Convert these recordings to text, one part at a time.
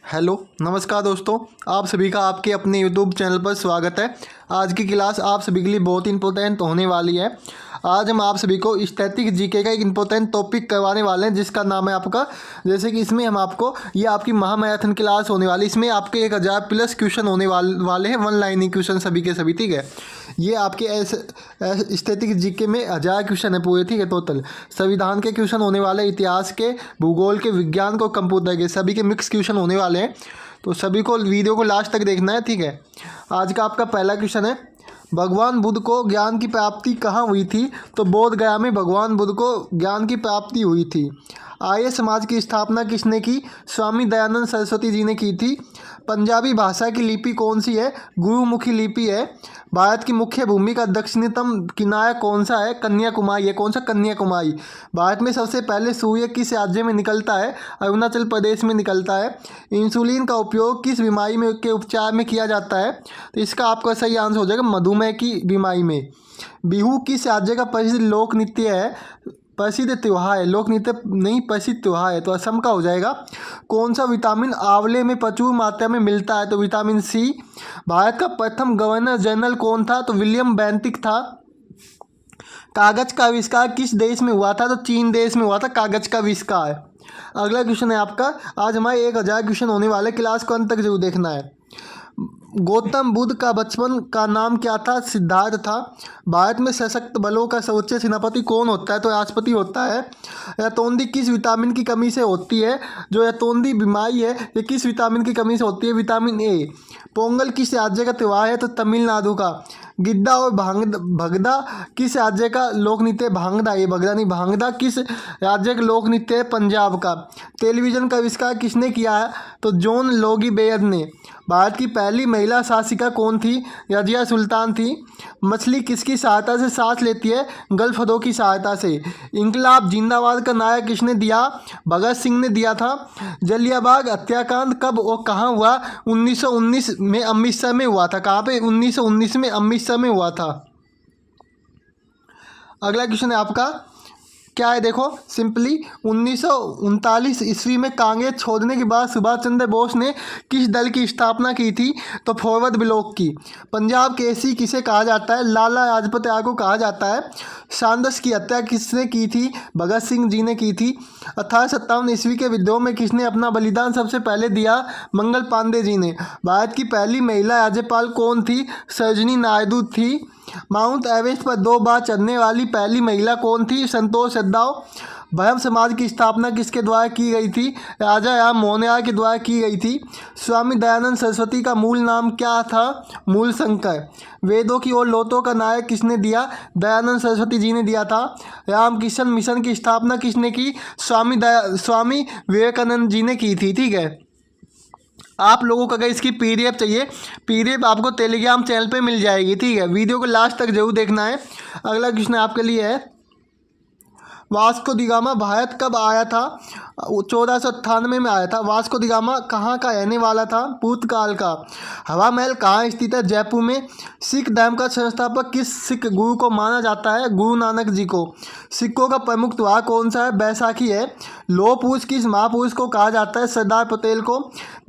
Hello नमस्कार दोस्तों, आप सभी का आपके अपने यूट्यूब चैनल पर स्वागत है। आज की क्लास आप सभी के लिए बहुत इंपॉर्टेंट होने वाली है। आज हम आप सभी को स्टैटिक जीके का एक इंपॉर्टेंट टॉपिक करवाने वाले हैं, जिसका नाम है आपका, जैसे कि इसमें हम आपको, ये आपकी महामैराथन क्लास होने वाली, इसमें आपके 1000 प्लस क्वेश्चन होने वाले हैं, वन लाइनिंग क्वेश्चन सभी के सभी। ठीक है, ये आपके ऐसे स्टैटिक जीके में 1000 क्वेश्चन है पूरे। ठीक है, टोटल संविधान के क्वेश्चन होने वाले, इतिहास के, भूगोल के, विज्ञान को, कंप्यूटर के, सभी के मिक्स क्वेश्चन होने वाले हैं। तो सभी को वीडियो को लास्ट तक देखना है। ठीक है, आज का आपका पहला क्वेश्चन है, भगवान बुद्ध को ज्ञान की प्राप्ति कहाँ हुई थी? तो बोध गया में भगवान बुद्ध को ज्ञान की प्राप्ति हुई थी। आर्य समाज की स्थापना किसने की? स्वामी दयानंद सरस्वती जी ने की थी। पंजाबी भाषा की लिपि कौन सी है? गुरुमुखी लिपि है। भारत की मुख्य भूमि का दक्षिणतम किनारा कौन सा है? कन्याकुमारी है। कौन सा? कन्याकुमारी। भारत में सबसे पहले सूर्य किस राज्य में निकलता है? अरुणाचल प्रदेश में निकलता है। इंसुलिन का उपयोग किस बीमारी में के उपचार में किया जाता है? तो इसका आपका सही आंसर हो जाएगा मधुमेह की बीमारी में। बिहू किस राज्य का प्रसिद्ध लोक नृत्य है? प्रसिद्ध त्योहार है, लोक नृत्य नहीं, प्रसिद्ध त्योहार है, तो असम का हो जाएगा। कौन सा विटामिन आंवले में प्रचुर मात्रा में मिलता है? तो विटामिन सी। भारत का प्रथम गवर्नर जनरल कौन था? तो विलियम बेंटिक था। कागज का आविष्कार किस देश में हुआ था? तो चीन देश में हुआ था कागज का आविष्कार। अगला क्वेश्चन है आपका, आज हमारे 1000 क्वेश्चन होने वाले, क्लास को अंत तक जरूर देखना है। गौतम बुद्ध का बचपन का नाम क्या था? सिद्धार्थ था। भारत में सशक्त बलों का सर्वोच्च सेनापति कौन होता है? तो राष्ट्रपति होता है। रतौंधी किस विटामिन की कमी से होती है? जो रतौंधी बीमारी है, ये किस विटामिन की कमी से होती है? Vitamin A. पोंगल किस राज्य का त्यौहार है? तो तमिलनाडु का। गिद्दा और भगदा किस राज्य का लोक नृत्य? भांगड़ा, ये भगदा नहीं, भांगड़ा किस राज्य का लोक नृत्य है? पंजाब का। टेलीविजन का आविष्कार किसने किया है? तो जॉन लोगी बेयर ने। भारत की पहली महिला शासिका कौन थी? रजिया सुल्तान थी। मछली किसकी सहायता से सांस लेती है? गलफडों की सहायता से। इंकलाब जिंदाबाद का नारा किसने दिया? भगत सिंह ने दिया था। जलियांवाला हत्याकांड कब और कहाँ हुआ? 1919 में अमृतसर में हुआ था। कहाँ पे? 1919 में अमृतसर में हुआ था। अगला क्वेश्चन है आपका, क्या है देखो, सिंपली 1939 ईस्वी में कांग्रेस छोड़ने के बाद सुभाष चंद्र बोस ने किस दल की स्थापना की थी? तो फॉरवर्ड ब्लॉक की। पंजाब केसरी किसे कहा जाता है? लाला लाजपत राय को कहा जाता है। सांडर्स की हत्या किसने की थी? भगत सिंह जी ने की थी। 1857 ईस्वी के विद्रोह में किसने अपना बलिदान सबसे पहले दिया? मंगल पांडे जी ने। भारत की पहली महिला राज्यपाल कौन थी? सरोजिनी नायडू थी। माउंट एवरेस्ट पर 2 बार चढ़ने वाली पहली महिला कौन थी? संतोष सदाव। ब्रह्म समाज की स्थापना किसके द्वारा की गई थी? राजा राम मोहन राय के द्वारा की गई थी। स्वामी दयानंद सरस्वती का मूल नाम क्या था? मूल शंकर। वेदों की ओर लौटो का नायक किसने दिया? दयानंद सरस्वती जी ने दिया था। रामकृष्ण मिशन की स्थापना किसने की? स्वामी विवेकानंद जी ने की थी। ठीक है, आप लोगों को अगर इसकी पीडीएफ चाहिए, पीडीएफ आपको टेलीग्राम चैनल पे मिल जाएगी। ठीक है, वीडियो को लास्ट तक जरूर देखना है। अगला क्वेश्चन आपके लिए है, वास्को दी गामा भारत कब आया था? 1498 में आया था। वास्को दी गामा कहाँ का रहने वाला था? पुर्तगाल का। हवा महल कहाँ स्थित है? जयपुर में। सिख धर्म का संस्थापक किस सिख गुरु को माना जाता है? गुरु नानक जी को। सिखों का प्रमुख त्योहार कौन सा है? बैसाखी है। लौह पुरुष किस महापुरुष को कहा जाता है? सरदार पटेल को।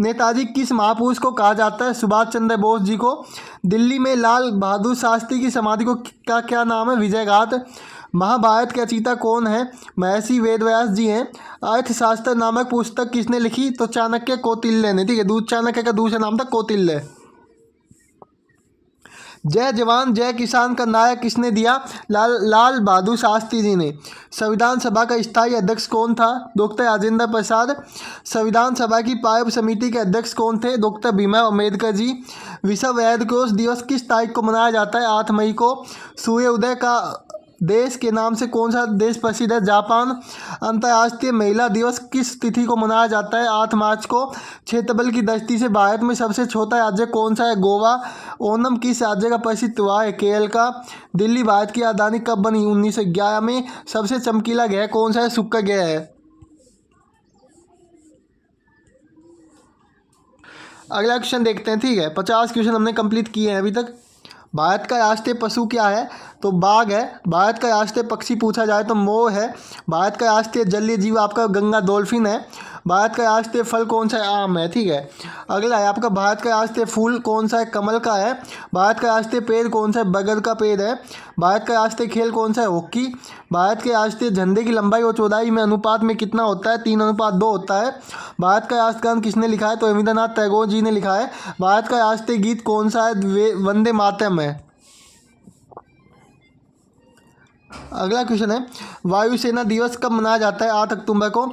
नेताजी किस महापुरुष को कहा जाता है? सुभाष चंद्र बोस जी को। दिल्ली में लाल बहादुर शास्त्री की समाधि को का क्या नाम है? विजय घाट। महाभारत के रचयिता कौन है? महर्षि वेदव्यास जी हैं। अर्थशास्त्र नामक पुस्तक किसने लिखी? तो चाणक्य कौटिल्य ने। ठीक है, चाणक्य का दूसरा नाम था कौटिल्य। जय जवान जय किसान का नारा किसने दिया? लाल बहादुर शास्त्री जी ने। संविधान सभा का स्थायी अध्यक्ष कौन था? डॉक्टर राजेंद्र प्रसाद। संविधान सभा की पायब समिति के अध्यक्ष कौन थे? डॉक्टर भीमराव अम्बेडकर जी। विश्व रेड क्रॉस दिवस किस तारीख को मनाया जाता है? 8 मई को। सूर्य उदय का देश के नाम से कौन सा देश प्रसिद्ध है? जापान। अंतर्राष्ट्रीय महिला दिवस किस तिथि को मनाया जाता है? 8 मार्च को। क्षेत्रफल की दृष्टि से भारत में सबसे छोटा राज्य कौन सा है? गोवा। ओणम किस राज्य का प्रसिद्ध त्योहार है? केरल का। दिल्ली भारत की राजधानी कब बनी? 1911 में। सबसे चमकीला ग्रह कौन सा है? शुक्र ग्रह है। अगला क्वेश्चन देखते हैं। ठीक है, 50 क्वेश्चन हमने कंप्लीट किए हैं अभी तक। भारत का राष्ट्रीय पशु क्या है? तो बाघ है। भारत का राष्ट्रीय पक्षी पूछा जाए तो मोर है। भारत का राष्ट्रीय जलीय जीव आपका गंगा डॉल्फिन है। भारत का राष्ट्रीय फल कौन सा है? आम है। ठीक है, अगला है आपका भारत का राष्ट्रीय फूल कौन सा है? कमल का है। भारत का राष्ट्रीय पेड़ कौन सा है? बरगद का पेड़ है। भारत का राष्ट्रीय खेल कौन सा है? हॉकी। भारत के राष्ट्रीय झंडे की लंबाई और चौड़ाई में अनुपात में कितना होता है? 3:2 होता है। भारत का राष्ट्रगान किसने लिखा है? तो रविंद्रनाथ टैगोर जी ने लिखा है। भारत का राष्ट्रीय गीत कौन सा है? वंदे मातरम है। अगला क्वेश्चन है, वायुसेना दिवस कब मनाया जाता है? 8 अक्टूबर को।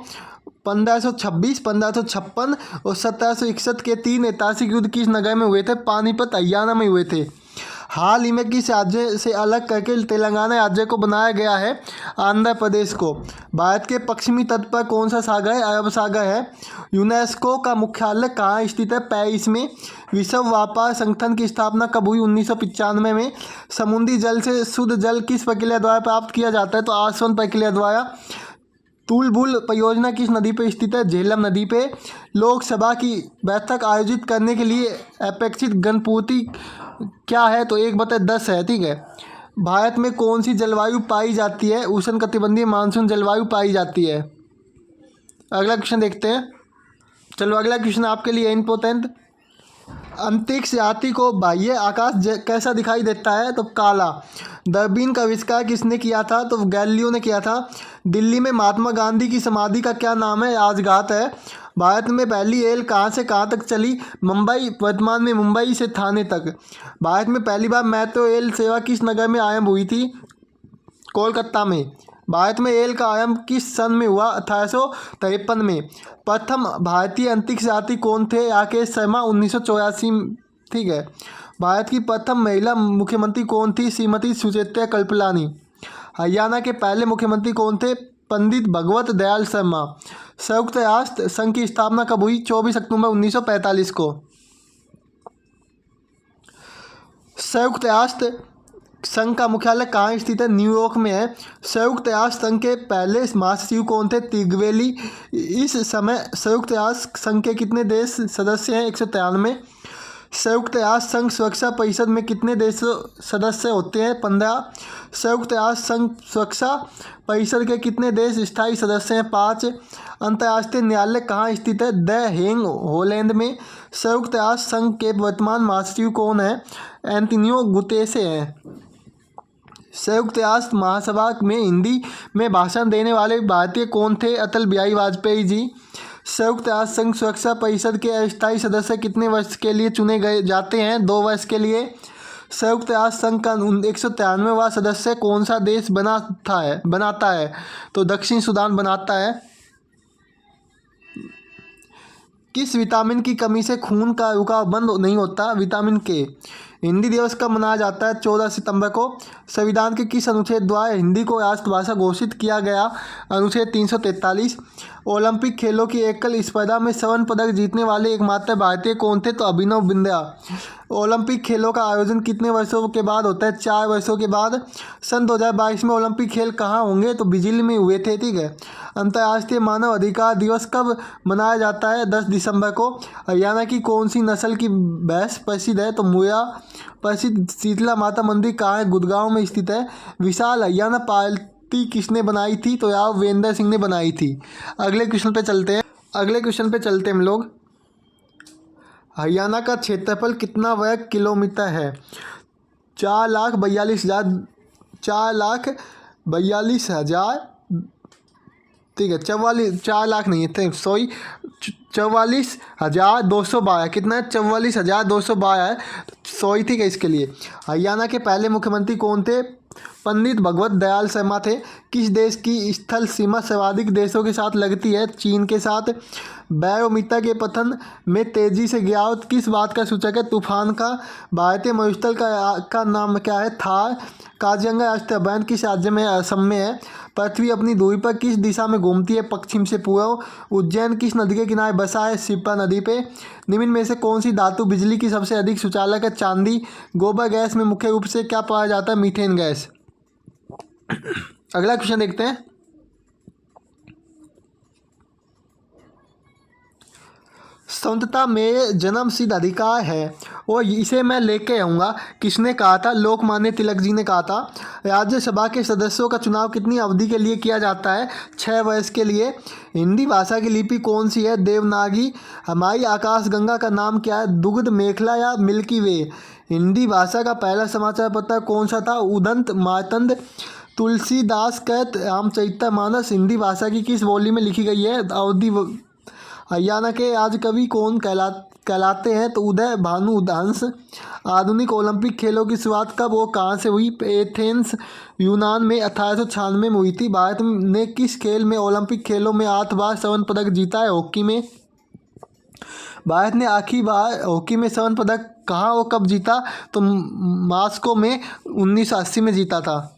1526, 1556 और 1761 के 3 ऐतिहासिक युद्ध किस नगर में हुए थे? पानीपत, हरियाणा में हुए थे। हाल ही में किस राज्य से अलग करके तेलंगाना राज्य को बनाया गया है? आंध्र प्रदेश को। भारत के पश्चिमी तट पर कौन सा सागर है? अरब सागर है। यूनेस्को का मुख्यालय कहाँ स्थित है? पेरिस में। विश्व व्यापार संगठन की स्थापना कब हुई? 1995 में। समुद्री जल से शुद्ध जल किस प्रक्रिया द्वारा प्राप्त किया जाता है? तो आसवन प्रक्रिया द्वारा। तुलबुल परियोजना किस नदी पर स्थित है? झेलम नदी पे। लोकसभा की बैठक आयोजित करने के लिए अपेक्षित गणपूर्ति क्या है? तो 1/10 है। ठीक है, भारत में कौन सी जलवायु पाई जाती है? उष्णकटिबंधीय मानसून जलवायु पाई जाती है। अगला क्वेश्चन देखते हैं। चलो अगला क्वेश्चन आपके लिए इंपॉर्टेंट। अंतरिक्ष यात्री को बाह्य आकाश कैसा दिखाई देता है? तो काला। दूरबीन का आविष्कार किसने किया था? तो गैलीलियो ने किया था। दिल्ली में महात्मा गांधी की समाधि का क्या नाम है? राजघाट है। भारत में पहली रेल कहाँ से कहाँ तक चली? मुंबई, वर्तमान में मुंबई से ठाणे तक। भारत में पहली बार मेट्रो रेल सेवा किस नगर में आरंभ हुई थी? कोलकाता में। भारत में रेल का आरंभ किस सन में हुआ? 1853 में। प्रथम भारतीय अंतरिक्ष यात्री कौन थे? राकेश शर्मा, 1984। ठीक है, भारत की प्रथम महिला मुख्यमंत्री कौन थी? श्रीमती सुचेता कृपलानी। हरियाणा के पहले मुख्यमंत्री कौन थे? पंडित भगवत दयाल शर्मा। संयुक्त राष्ट्र संघ की स्थापना कब हुई? 24 अक्टूबर 1945 को। संयुक्त राष्ट्र संघ का मुख्यालय कहाँ स्थित है? न्यूयॉर्क में है। संयुक्त राष्ट्र संघ के पहले महासचिव कौन थे? तिग्वेली। इस समय संयुक्त राष्ट्र संघ के कितने देश सदस्य हैं? 193। संयुक्त राष्ट्र संघ सुरक्षा परिषद में कितने देश सदस्य होते हैं? 15। संयुक्त राष्ट्र संघ सुरक्षा परिषद के कितने देश स्थायी सदस्य हैं? 5। अंतर्राष्ट्रीय न्यायालय कहाँ स्थित है? द हेग, हॉलैंड में। संयुक्त राष्ट्र संघ के वर्तमान महासचिव कौन है? एंटोनियो गुतेरेस हैं। संयुक्त राष्ट्र महासभा में हिंदी में भाषण देने वाले भारतीय कौन थे? अटल बिहारी वाजपेयी जी। संयुक्त राष्ट्र संघ सुरक्षा परिषद के अस्थायी सदस्य कितने वर्ष के लिए चुने गए जाते हैं? 2 वर्ष के लिए। संयुक्त राष्ट्र संघ का 193वां सदस्य कौन सा देश बनाता है? तो दक्षिण सूडान बनाता है। किस विटामिन की कमी से खून का रुकाव बंद नहीं होता? विटामिन के। हिंदी दिवस कब मनाया जाता है? 14 सितंबर को। संविधान के किस अनुच्छेद द्वारा हिंदी को राष्ट्रभाषा घोषित किया गया? अनुच्छेद 343। ओलंपिक खेलों की एकल स्पर्धा में स्वर्ण पदक जीतने वाले एकमात्र भारतीय कौन थे? तो अभिनव बिंद्रा। ओलंपिक खेलों का आयोजन कितने वर्षों के बाद होता है? 4 वर्षों के बाद। सन 2022 में ओलंपिक खेल कहाँ होंगे? तो बिजली में हुए थे। ठीक है, अंतर्राष्ट्रीय मानव अधिकार दिवस कब मनाया जाता है? 10 दिसंबर को। हरियाणा की कौन सी नस्ल की भैंस प्रसिद्ध है? तो मुया। प्रसिद्ध शीतला माता मंदिर कहाँ है? गुड़गांव में स्थित है। विशाल हरियाणा पार्टी किसने बनाई थी? तो राव वीरेंद्र सिंह ने बनाई थी। अगले क्वेश्चन पे चलते हैं हम लोग। हरियाणा का क्षेत्रफल कितना वर्ग किलोमीटर है? 4,42,000। ठीक है, 4 लाख नहीं है, सॉरी, 44,212। कितना है? 44,212 है, सॉरी। ठीक है, इसके लिए हरियाणा के पहले मुख्यमंत्री कौन थे? पंडित भगवत दयाल शर्मा थे। किस देश की स्थल सीमा सर्वाधिक देशों के साथ लगती है? चीन के साथ। बैरोमीटर के पतन में तेजी से गिरावट किस बात का सूचक है? तूफान का। भारतीय मरुस्थल का नाम क्या है? थार। काजीरंगा राष्ट्रीय उद्यान किस राज्य में? असम में है। पृथ्वी अपनी धुरी पर किस दिशा में घूमती है? पश्चिम से पूर्व। उज्जैन किस नदी के किनारे बसा है? शिप्रा नदी पे। निम्न में से कौन सी धातु बिजली की सबसे अधिक सुचालक है? चांदी। गोबर गैस में मुख्य रूप से क्या पाया जाता है? Methane gas. अगला क्वेश्चन देखते हैं। स्वतंत्रता में जन्म सिद्ध अधिकार है और इसे मैं लेके आऊँगा। किसने कहा था? लोकमान्य तिलक जी ने कहा था। राज्यसभा के सदस्यों का चुनाव कितनी अवधि के लिए किया जाता है? 6 वर्ष के लिए। हिंदी भाषा की लिपि कौन सी है? देवनागरी। हमारी आकाशगंगा का नाम क्या है? दुग्ध मेखला या मिल्की वे। हिंदी भाषा का पहला समाचार पत्र कौन सा था? उदंत मार्तंड। तुलसीदास कृत रामचरितमानस हिंदी भाषा की किस बोली में लिखी गई है? अवधी। हरियाणा के आज कवि कौन कहलाते हैं? तो उदय भानु हंस। आधुनिक ओलंपिक खेलों की शुरुआत कब और कहाँ से हुई? एथेंस यूनान में 1896 में हुई थी। भारत ने किस खेल में ओलंपिक खेलों में 8 बार स्वर्ण पदक जीता है? हॉकी में। भारत ने आखिरी बार हॉकी में स्वर्ण पदक कहाँ और कब जीता? तो मॉस्को में 1980 में जीता था।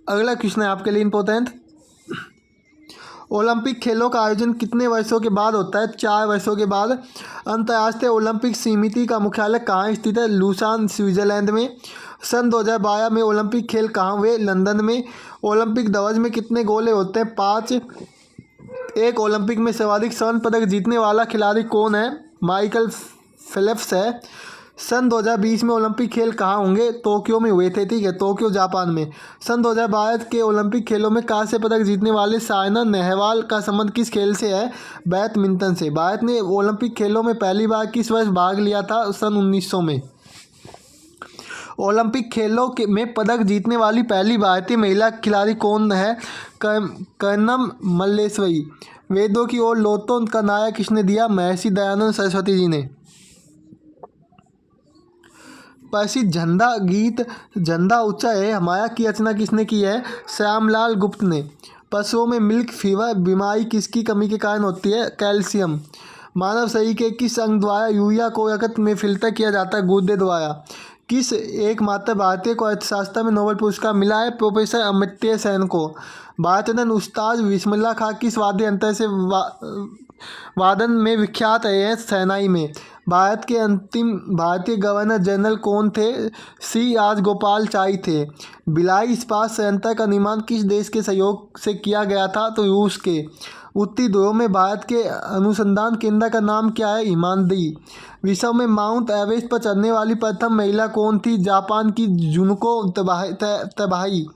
अगला क्वेश्चन है आपके लिए इम्पोर्टेंट। ओलंपिक खेलों का आयोजन कितने वर्षों के बाद होता है? 4 वर्षों के बाद। अंतर्राष्ट्रीय ओलंपिक समिति का मुख्यालय कहाँ स्थित है? लुसान, स्विट्जरलैंड में। सन 2012 में ओलंपिक खेल कहाँ हुए? लंदन में। ओलंपिक ध्वज में कितने गोले होते हैं? 5। एक ओलंपिक में सर्वाधिक स्वर्ण पदक जीतने वाला खिलाड़ी कौन है? माइकल फेल्प्स है। सन 2020 में ओलंपिक खेल कहाँ होंगे? टोक्यो में हुए थे। ठीक है, टोक्यो जापान में। सन 2012 के ओलंपिक खेलों में कांस्य पदक जीतने वाले साइना नेहवाल का संबंध किस खेल से है? बैडमिंटन से। भारत ने ओलंपिक खेलों में पहली बार किस वर्ष भाग लिया था? सन 1900 में। ओलंपिक खेलों में पदक जीतने वाली पहली भारतीय महिला खिलाड़ी कौन है? कर्णम मल्लेश्वरी। वेदों की ओर लौटो का नारा किसने दिया? महर्षि दयानंद सरस्वती जी ने। प्रसिद्ध झंडा गीत झंडा ऊंचा है हमारा की रचना किसने की है? श्यामलाल गुप्त ने। पशुओं में मिल्क फीवर बीमारी किसकी कमी के कारण होती है? कैल्शियम। मानव शरीर के किस अंग द्वारा यूरिया को रक्त में फिल्टर किया जाता है? गुर्दे द्वारा। किस एकमात्र भारतीय को अर्थशास्त्र में नोबेल पुरस्कार मिला है? प्रोफेसर अमर्त्य सेन को। भारत रत्न उस्ताद बिस्मिल्लाह खां किस वाद्य यंत्र से वादन में विख्यात रहे हैं? शहनाई में। भारत के अंतिम भारतीय गवर्नर जनरल कौन थे? सी राजगोपालाचारी थे। भिलाई इस्पात संयंत्र का निर्माण किस देश के सहयोग से किया गया था? तो रूस के। उत्तरी ध्रुव में भारत के अनुसंधान केंद्र का नाम क्या है? हिमाद्री। विश्व में माउंट एवरेस्ट पर चढ़ने वाली प्रथम महिला कौन थी? जापान की जुनको तबाही।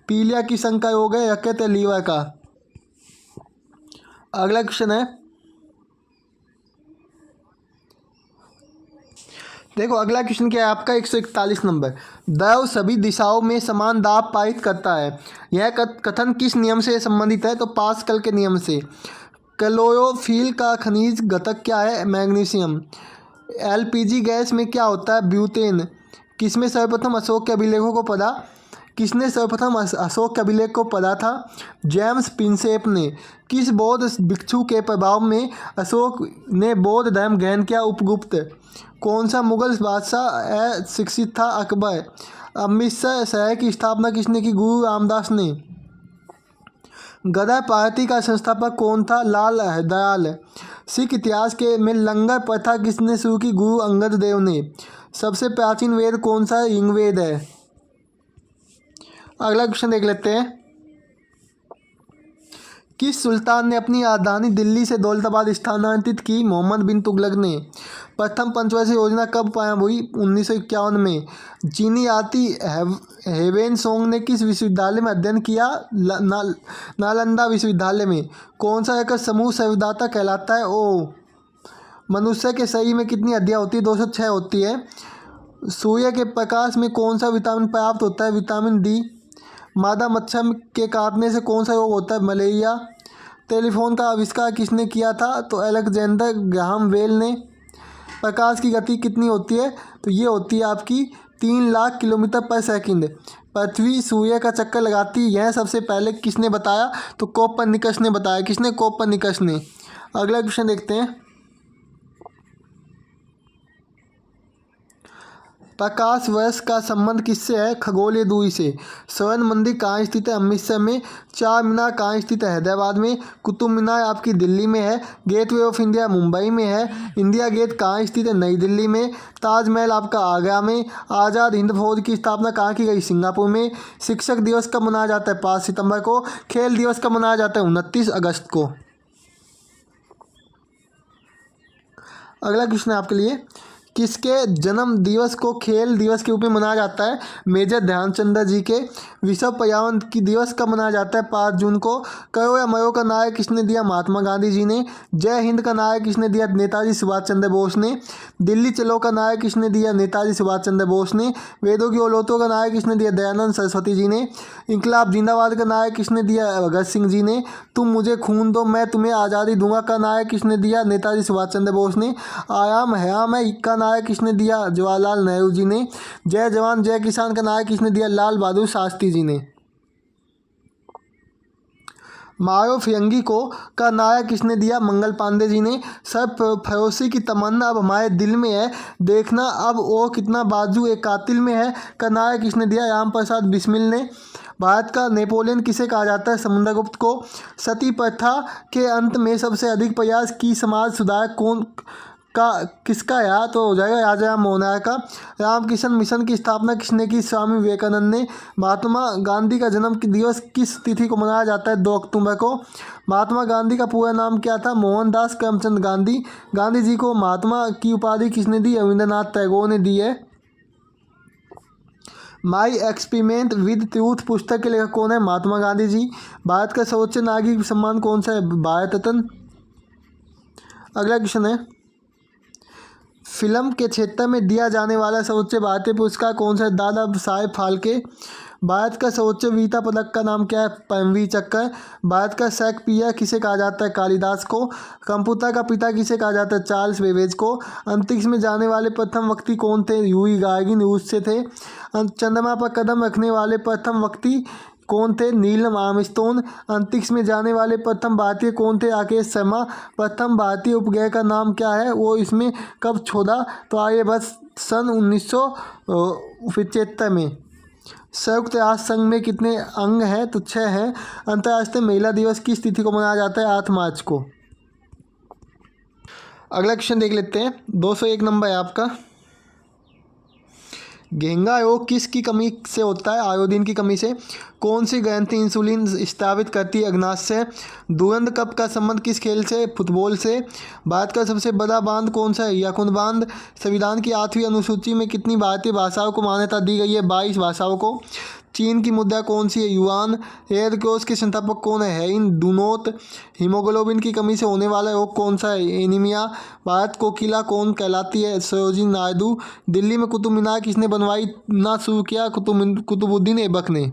पीलिया की संख्या हो गए यकृत लीवर का। अगला क्वेश्चन है, देखो अगला क्वेश्चन क्या है आपका? 141 नंबर। द्रव सभी दिशाओं में समान दाब पारित करता है, यह कथन किस नियम से संबंधित है? तो पास्कल के नियम से। क्लोरोफिल का खनिज घटक क्या है? मैग्नीशियम। एलपीजी गैस में क्या होता है? ब्यूटेन। किसमें सर्वप्रथम अशोक के अभिलेखों को पढ़ा? किसने सर्वप्रथम अशोक के अभिलेख को पढ़ा था? जेम्स प्रिंसेप ने। किस बौद्ध भिक्षु के प्रभाव में अशोक ने बौद्ध धर्म ग्रहण किया? उपगुप्त। कौन सा मुगल बादशाह शिक्षित था? अकबर। अमृतसर शहर की स्थापना किसने की? गुरु रामदास ने। गदर पार्टी का संस्थापक कौन था? लाल हरदयाल। सिख इतिहास के में लंगर प्रथा किसने शुरू की? गुरु अंगद देव ने। सबसे प्राचीन वेद कौन सा है? ऋग्वेद है। अगला क्वेश्चन देख लेते हैं। किस सुल्तान ने अपनी राजधानी दिल्ली से दौलताबाद स्थानांतरित की? मोहम्मद बिन तुगलक ने। प्रथम पंचवर्षीय योजना कब प्रारंभ हुई? 1951 में। चीनी यात्री हेवेनसोंग ने किस विश्वविद्यालय में अध्ययन किया? नालंदा विश्वविद्यालय में। कौन सा एक समूह संविधाता कहलाता है? ओ। मनुष्य के शरीर में कितनी हड्डियां होती है? 206 होती है। सूर्य के प्रकाश में कौन सा विटामिन प्राप्त होता है? Vitamin D. मादा मच्छर के काटने से कौन सा रोग होता है? मलेरिया। टेलीफोन का आविष्कार किसने किया था? तो अलेक्जेंडर ग्राहम बेल ने। प्रकाश की गति कितनी होती है? तो ये होती है आपकी 3 लाख किलोमीटर पर सेकंड। पृथ्वी सूर्य का चक्कर लगाती है, यह सबसे पहले किसने बताया? तो कोपरनिकस ने बताया। किसने? कोपरनिकस ने। अगला क्वेश्चन देखते हैं। प्रकाश वर्ष का संबंध किससे है? खगोलीय दूरी से। स्वर्ण मंदिर कहाँ स्थित है? अमृतसर में। चार मीनार कहाँ स्थित है? हैदराबाद में। कुतुब मीनार आपकी दिल्ली में है। गेटवे ऑफ इंडिया मुंबई में है। इंडिया गेट कहाँ स्थित है? नई दिल्ली में। ताजमहल आपका आगरा में। आज़ाद हिंद फौज की स्थापना कहाँ की गई? सिंगापुर में। शिक्षक दिवस कब मनाया जाता है? 5 सितंबर को। खेल दिवस कब मनाया जाता है? 29 अगस्त को। अगला क्वेश्चन है आपके लिए, किसके जन्म दिवस को खेल दिवस के रूप में मनाया जाता है? मेजर ध्यानचंद जी के। विश्व पर्यावरण की दिवस कब मनाया जाता है? 5 जून को। करो या मरो का नारा किसने दिया? महात्मा गांधी जी ने। जय हिंद का नारा किसने दिया? नेताजी सुभाष चंद्र बोस ने। दिल्ली चलो का नारा किसने दिया? नेताजी सुभाष चंद्र बोस ने। वेदों की औलादों का नारा किसने दिया? दयानंद सरस्वती जी ने। इंकलाब जिंदाबाद का नारा किसने दिया? भगत सिंह जी ने। तुम मुझे खून दो मैं तुम्हें आज़ादी दूंगा का नारा किसने दिया? नेताजी सुभाष चंद्र बोस ने। आयाम हयाम है का नारा किसने दिया? जवाहरलाल नेहरू जी ने। जय जवान जय किसान का नारा किसने दिया? लाल बहादुर शास्त्री जी ने। मारो फिरंगी को का नारा किसने दिया? मंगल पांडे जी ने। सरफरोशी की तमन्ना अब हमारे दिल में है, देखना अब वो कितना बाजू एक कातिल में है का नारा किसने दिया? राम प्रसाद बिस्मिल ने। भारत का नेपोलियन किसे कहा जाता है? समुद्रगुप्त को। सती प्रथा के अंत में सबसे अधिक प्रयास की समाज सुधार कौन का किसका रहा? तो हो जाएगा राजा राम मोहन राय का। रामकृष्ण मिशन की स्थापना किसने की? स्वामी विवेकानंद ने। महात्मा गांधी का जन्म दिवस किस तिथि को मनाया जाता है? 2 अक्टूबर को। महात्मा गांधी का पूरा नाम क्या था? मोहनदास करमचंद गांधी। गांधी जी को महात्मा की उपाधि किसने दी? रविंद्रनाथ टैगोर ने दी है। माई एक्सपेरिमेंट विद ट्रूथ पुस्तक के लेखक कौन है? महात्मा गांधी जी। भारत का सर्वोच्च नागरिक सम्मान कौन सा है? भारत रत्न। अगला क्वेश्चन है, फिल्म के क्षेत्र में दिया जाने वाला सर्वोच्च भारतीय पुरस्कार कौन सा है? दादा साहेब फाल्के। भारत का सर्वोच्च वीरता पदक का नाम क्या है? परमवीर चक्र। भारत का शेक्सपियर किसे कहा जाता है? कालिदास को। कंप्यूटर का पिता किसे कहा जाता है? चार्ल्स बेबेज को। अंतरिक्ष में जाने वाले प्रथम व्यक्ति कौन थे? यूरी गागारिन रूस से थे। चंद्रमा पर कदम रखने वाले प्रथम व्यक्ति कौन थे? Neil Armstrong. अंतरिक्ष में जाने वाले प्रथम भारतीय कौन थे? राकेश शर्मा। प्रथम भारतीय उपग्रह का नाम क्या है? वो इसमें कब छोड़ा? तो आर्यभट्ट सन 1975 में। संयुक्त राष्ट्र संघ में कितने अंग हैं? तो 6 हैं। अंतर्राष्ट्रीय महिला दिवस किस तिथि को मनाया जाता है? 8 मार्च को। अगला क्वेश्चन देख लेते हैं, 201 नंबर है आपका। घेंगा रोग किसकी कमी से होता है? आयोडीन की कमी से। कौन सी ग्रंथि इंसुलिन स्रावित करती है? अग्नाशय से। धुरंध कप का संबंध किस खेल से? फुटबॉल से। भारत का सबसे बड़ा बांध कौन सा है? यकुंड बांध। संविधान की 8वीं अनुसूची में कितनी भारतीय भाषाओं को मान्यता दी गई है? 22 भाषाओं को। चीन की मुद्रा कौन सी है? युआन। रेड क्रॉस के संस्थापक कौन है? हेइन डुनोत। हीमोग्लोबिन की कमी से होने वाला रोग कौन सा है? एनीमिया। भारत कोकिला कौन कहलाती है? सरोजिनी नायडू। दिल्ली में कुतुब मीनार किसने बनवाई ना शुरू किया? कुतुबुद्दीन ऐबक ने।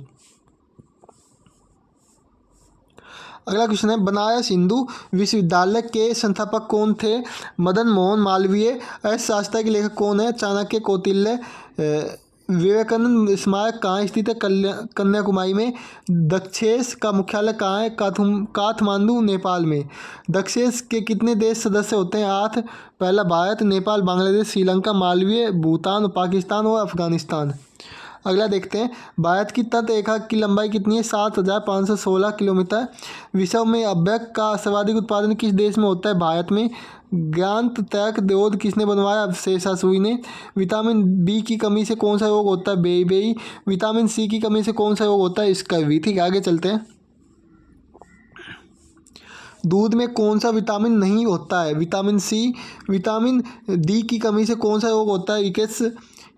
अगला क्वेश्चन है, बनारस हिंदू विश्वविद्यालय के संस्थापक कौन थे? मदन मोहन मालवीय। अर्थशास्त्र के लेखक कौन है? चाणक्य कौटिल्य। विवेकानंद स्मारक कहाँ स्थित है? कन्याकुमारी में। दक्षेस का मुख्यालय कहाँ है? काठमांडू नेपाल में। दक्षेस के कितने देश सदस्य होते हैं? 8। पहला भारत, नेपाल, बांग्लादेश, श्रीलंका, मालदीव, भूटान, पाकिस्तान और अफगानिस्तान। अगला देखते हैं, भारत की तट रेखा की लंबाई कितनी है? 7,516 किलोमीटर। विश्व में अभ्रक का सर्वाधिक उत्पादन किस देश में होता है? भारत में। ज्ञात तर्क द्योत किसने बनवाया? शेषासुई ने। विटामिन बी की कमी से कौन सा रोग होता है? बेई। विटामिन सी की कमी से कौन सा रोग होता है? स्कर्वी। ठीक है, आगे चलते हैं। दूध में कौन सा विटामिन नहीं होता है? Vitamin C. विटामिन डी की कमी से कौन सा रोग होता है?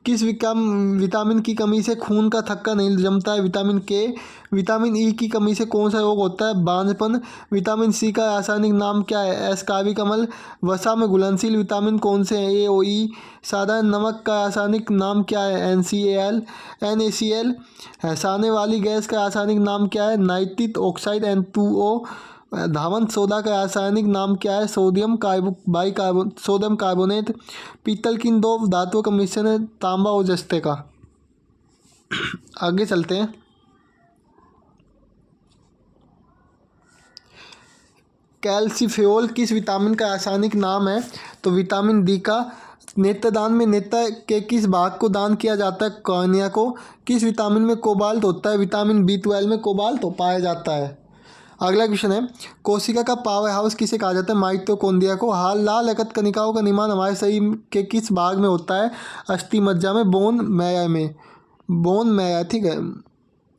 किस विटामिन की कमी से खून का थक्का नहीं जमता है? विटामिन के। विटामिन ई की कमी से कौन सा रोग होता है? बांझपन। विटामिन सी का रासायनिक नाम क्या है? एस्कार्बिक अम्ल। वसा में घुलनशील विटामिन कौन से हैं? ए ओ ई। साधारण नमक का रासायनिक नाम क्या है? NaCl। हंसाने वाली गैस का रासायनिक नाम क्या है? Nitric oxide N2O। धावन सोडा का रासायनिक नाम क्या है? Sodium carbonate. पीतल की इन 2 धातुओं का मिश्रण है? तांबा और जस्ते का। आगे चलते हैं। कैल्सिफेरोल किस विटामिन का रासायनिक नाम है? तो विटामिन डी का। नेत्रदान में नेत्र के किस भाग को दान किया जाता है? कॉर्निया को। किस विटामिन में कोबाल्ट होता है? विटामिन B12 में कोबाल्ट पाया जाता है। अगला क्वेश्चन है, कोशिका का पावर हाउस किसे कहा जाता है? माइटोकॉन्ड्रिया को। लाल रक्त कणिकाओं का निर्माण हमारे शरीर के किस भाग में होता है? अस्थि मज्जा में। बोन मैयर। ठीक है।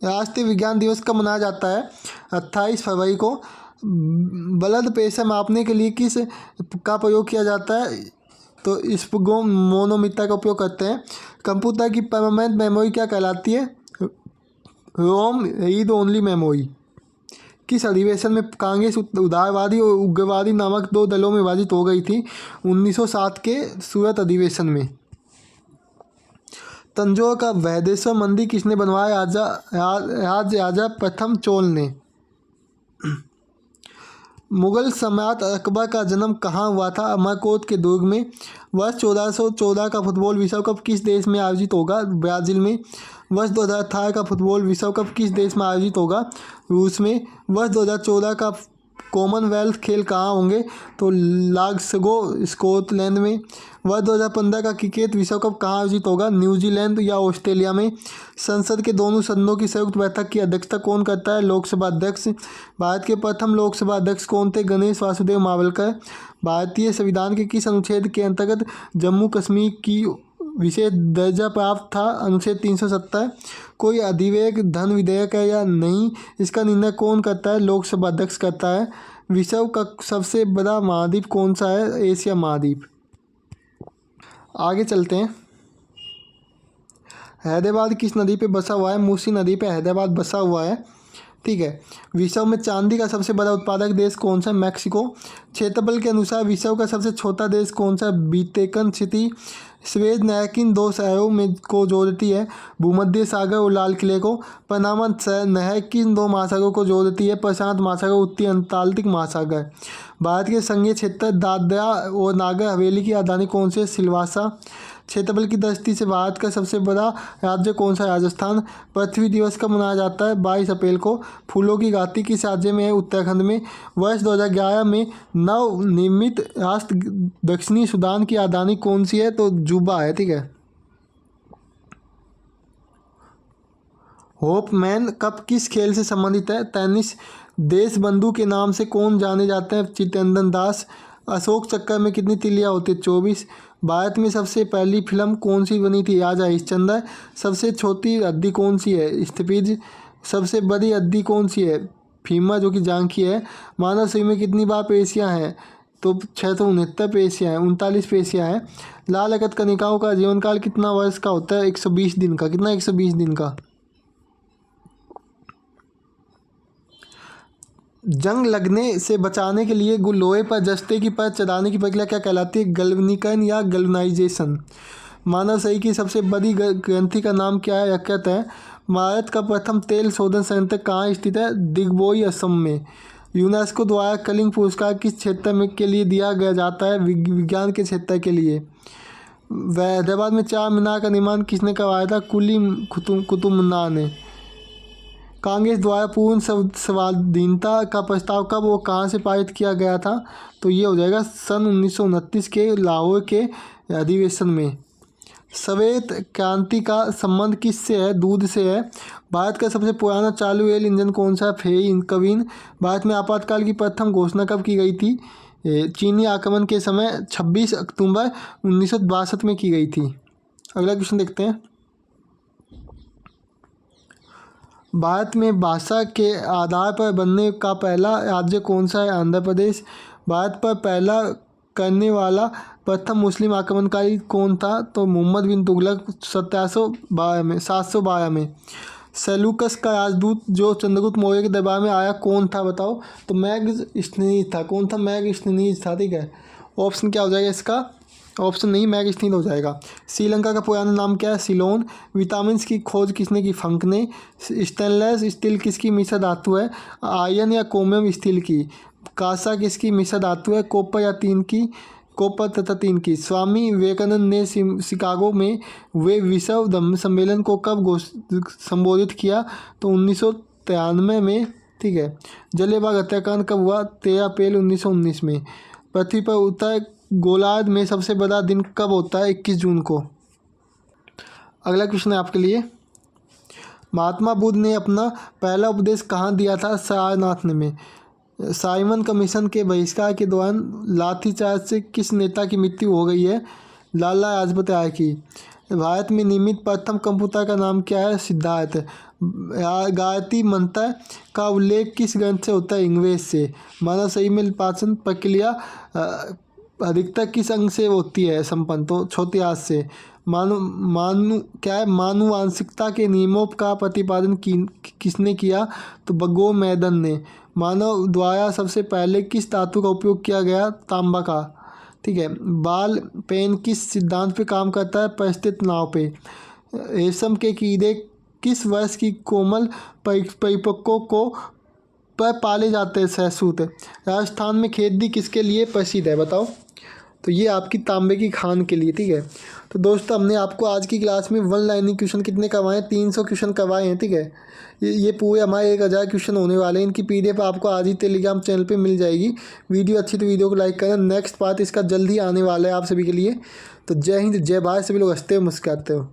राष्ट्रीय विज्ञान दिवस कब मनाया जाता है? 28 फरवरी को। ब्लड प्रेशर मापने के लिए किस का प्रयोग किया जाता है? तो स्पगो मोनोमीटर का उपयोग करते हैं। कंप्यूटर की परमानेंट मेमोरी क्या कहलाती है? रोम रीड ओनली मेमोरी। किस अधिवेशन में कांग्रेस उदारवादी और उग्रवादी नामक दो दलों में विभाजित हो गई थी? 1907 के सूरत अधिवेशन में। तंजौर का वैदेश्वर मंदिर किसने बनवाया? राजा प्रथम चोल ने। मुगल सम्राट अकबर का जन्म कहाँ हुआ था? अमरकोट के दुर्ग में। वर्ष 1414 का फुटबॉल विश्व कप किस देश में आयोजित होगा? ब्राज़ील में। वर्ष 2018 का फुटबॉल विश्व कप किस देश में आयोजित होगा? रूस में। वर्ष 2014 का कॉमनवेल्थ खेल कहाँ होंगे? तो ग्लासगो स्कॉटलैंड में। वर्ष 2015 का क्रिकेट विश्व कप कहाँ आयोजित होगा? न्यूजीलैंड या ऑस्ट्रेलिया में। संसद के दोनों सदनों की संयुक्त बैठक की अध्यक्षता कौन करता है? लोकसभा अध्यक्ष। भारत के प्रथम लोकसभा अध्यक्ष कौन थे? गणेश वासुदेव मावलकर। भारतीय संविधान के किस अनुच्छेद के अंतर्गत जम्मू कश्मीर की विशेष दर्जा प्राप्त था? अनुच्छेद 370। कोई अधिवेग धन विधेयक है या नहीं, इसका निर्णय कौन करता है? लोकसभा अध्यक्ष करता है। विश्व का सबसे बड़ा महाद्वीप कौन सा है? एशिया महाद्वीप। आगे चलते हैं। हैदराबाद किस नदी पे बसा हुआ है? मूसी नदी पे हैदराबाद बसा हुआ है। ठीक है। विश्व में चांदी का सबसे बड़ा उत्पादक देश कौन सा है? मैक्सिको। क्षेत्रफल के अनुसार विश्व का सबसे छोटा देश कौन सा है? बीतेकन सिटी। स्वेज नहर किन दो शहरों में को जोड़ती है? भूमध्य सागर और लाल किले को। पनामा नहर किन दो महासागरों को जोड़ती है? प्रशांत महासागर, उत्तरी अंटार्कटिक महासागर। भारत के संघीय क्षेत्र दादरा और नागर हवेली की राजधानी कौन सी है? सिलवासा। क्षेत्रफल की दृष्टि से भारत का सबसे बड़ा राज्य कौन सा है? राजस्थान। पृथ्वी दिवस कब मनाया जाता है? 22 अप्रैल को। फूलों की घाटी किस राज्य में है? उत्तराखंड में। वर्ष 2011 में नवनिर्मित राष्ट्र दक्षिणी सूडान की राजधानी कौन सी है? तो जुबा है। ठीक है। होपमैन कप किस खेल से संबंधित है? टेनिस। देशबंधु के नाम से कौन जाने जाते हैं? चित्तरंजन दास। अशोक चक्र में कितनी तिलियाँ होती है? 24। भारत में सबसे पहली फिल्म कौन सी बनी थी? राजा हरिश्चंद्र। सबसे छोटी हड्डी कौन सी है? स्थिपिज। सबसे बड़ी हड्डी कौन सी है? फीमर, जो कि जांघ की है। मानव शरीर में कितनी बार पेशियाँ हैं? तो 669 पेशियाँ हैं, 39 पेशियाँ हैं। लाल रक्त कणिकाओं का जीवनकाल कितना वर्ष का होता है? 120 दिन का। कितना? 120 दिन का। जंग लगने से बचाने के लिए लोहे पर जस्ते की परत चढ़ाने की प्रक्रिया क्या कहलाती है? गैल्वेनीकरण या गैल्वेनाइजेशन। मानव शरीर की सबसे बड़ी ग्रंथि का नाम क्या है? यकृत है। भारत का प्रथम तेल शोधन संयंत्र कहाँ स्थित है? दिग्बोई, असम में। यूनेस्को द्वारा कलिंग पुरस्कार किस क्षेत्र में के लिए दिया गया जाता है? विज्ञान के क्षेत्र के लिए। हैदराबाद में चार मीनार का निर्माण किसने करवाया था? कुली कुतुब मीनार ने। कांग्रेस द्वारा पूर्ण स्वाधीनता का प्रस्ताव कब वो कहाँ से पारित किया गया था? तो ये हो जाएगा सन 1929 के लाहौर के अधिवेशन में। श्वेत क्रांति का संबंध किससे है? दूध से है। भारत का सबसे पुराना चालू रेल इंजन कौन सा है? फेरी कविन। भारत में आपातकाल की प्रथम घोषणा कब की गई थी? चीनी आक्रमण के समय 26 अक्टूबर 1962 में की गई थी। अगला क्वेश्चन देखते हैं। भारत में भाषा के आधार पर बनने का पहला राज्य कौन सा है? आंध्र प्रदेश। भारत पर पहला करने वाला प्रथम मुस्लिम आक्रमणकारी कौन था? तो मोहम्मद बिन तुगलक 712 में। सेल्यूकस का राजदूत जो चंद्रगुप्त मौर्य के दरबार में आया कौन था? बताओ। तो मैगस्थनीज था। कौन था? मैगस्थनीज था। ठीक है। ऑप्शन क्या हो जाएगा इसका? ऑप्शन नहीं, मैगस्थनीज हो जाएगा। श्रीलंका का पुराना नाम क्या है? सिलोन। विटामिन की खोज किसने की? फंक ने। स्टेनलेस स्टील किसकी मिश्र धातु है? आयरन या क्रोमियम स्टील की। कांसा किसकी मिश्र धातु है? कॉपर या तीन की? कॉपर तथा तीन की। स्वामी विवेकानंद ने शिकागो में वे विश्व धम्म सम्मेलन को कब संबोधित किया? तो 1993 में। ठीक है। जलियांवाला हत्याकांड कब हुआ? 13 अप्रैल 1919 में। पृथ्वी पर उत्तर गोलार्ध में सबसे बड़ा दिन कब होता है? 21 जून को। अगला क्वेश्चन है आपके लिए। महात्मा बुद्ध ने अपना पहला उपदेश कहाँ दिया था? सारनाथ में। साइमन कमीशन के बहिष्कार के दौरान लाठीचार्ज से किस नेता की मृत्यु हो गई है? लाला लाजपत राय की। भारत में निर्मित प्रथम कंप्यूटर का नाम क्या है? सिद्धार्थ। गायत्री मंत्र का उल्लेख किस ग्रंथ से होता है? ऋग्वेद से। मानव शरीर में पाचन प्रक्रिया अधिकतर किस अंग से होती है संपन्न? तो चौथे हाथ से। मानुवांशिकता के नियमों का प्रतिपादन किसने किया? तो बर्गो मैडन ने। मानव द्वारा सबसे पहले किस धातु का उपयोग किया गया? तांबा का। ठीक है। बाल पेन किस सिद्धांत पे काम करता है? परिस्थिति तनाव पे। रेशम के कीड़े किस वर्ष की कोमल परिपक्वों को पर पाले जाते हैं? सहसूत। राजस्थान में खेती किसके लिए प्रसिद्ध है? बताओ। तो ये आपकी तांबे की खान के लिए। ठीक है। तो दोस्तों हमने आपको आज की क्लास में वन लाइनिंग क्वेश्चन कितने करवाए? 300 क्वेश्चन करवाए हैं। ठीक है। ये पूरे हमारे 1000 क्वेश्चन होने वाले हैं। इनकी PDF आपको आज ही टेलीग्राम चैनल पे मिल जाएगी। वीडियो अच्छी तो वीडियो को लाइक करना। नेक्स्ट पार्ट इसका जल्दी आने वाला है आप सभी के लिए। तो जय हिंद, जय भारत। सभी लोग हंसते हो मुस्कुराते हो।